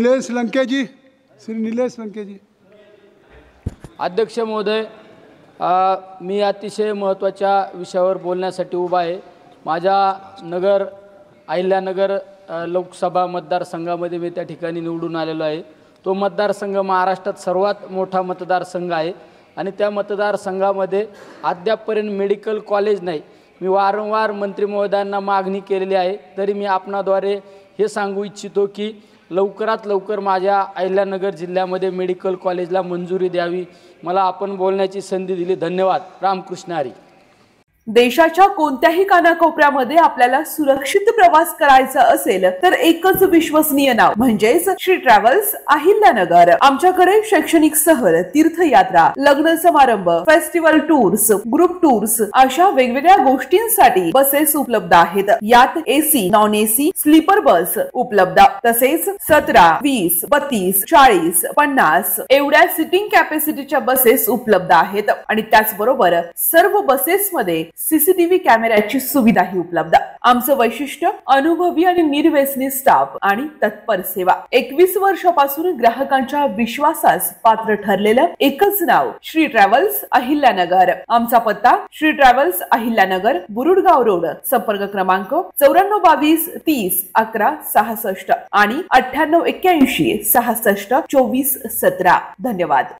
निलेश लंके जी, श्री निलेश लंके जी। अध्यक्ष महोदय, मी अतिशय महत्त्वाच्या विषयावर बोलण्यासाठी उभा आहे। माझ्या नगर अहिल्यानगर लोकसभा मतदारसंघामध्ये मी त्या ठिकाणी निवडून आलेलो आहे। तो मतदारसंघ महाराष्ट्रात सर्वात मोठा मतदारसंघ आहे आणि त्या मतदारसंघामध्ये अद्यापपर्यंत मेडिकल कॉलेज नाही। मी वारंवार मंत्री महोदयांना मागणी केलेली आहे, तरी मी आपणाद्वारे हे सांगू इच्छितो की लवकरात लवकर माझ्या अहिल्यानगर जिल्ह्यामध्ये मेडिकल कॉलेजला मंजुरी द्यावी। मला आपण बोलण्याची संधी दिली, धन्यवाद। रामकृष्ण हरी। देशाच्या कोणत्याही कानाकोपऱ्यामध्ये आपल्याला सुरक्षित प्रवास करायचा असेल तर एकच विश्वसनीय नाव म्हणजेच श्री ट्रॅव्हल्स अहिल्यानगर। आमच्याकडे शैक्षणिक सहल, तीर्थयात्रा, लग्न समारंभ, फेस्टिवल टूर्स, ग्रुप टूर्स अशा वेगवेगळ्या गोष्टींसाठी बसेस उपलब्ध आहेत। यात AC, non AC, sleeper bus उपलब्ध, तसेच 17, 20, 32, 40, 50 एवढ्या सिटिंग कॅपॅसिटीच्या बसेस उपलब्ध आहेत आणि त्याचबरोबर सर्व बसेसमध्ये सीसीटीव्ही कॅमेऱ्याची सुविधाही उपलब्ध। आमचं वैशिष्ट्य अनुभवी आणि निर्व्यसनी स्टाफ आणि तत्पर सेवा। 21 वर्षापासून ग्राहकांच्या विश्वासास पात्र ठरलेलं एकच नाव श्री ट्रॅव्हल्स अहिल्यानगर। आमचा पत्ता श्री ट्रॅव्हल्स अहिल्यानगर, बुरुडगाव रोड, संपर्क क्रमांक 9422 30 11 66 आणि 9881 66 24 17। धन्यवाद।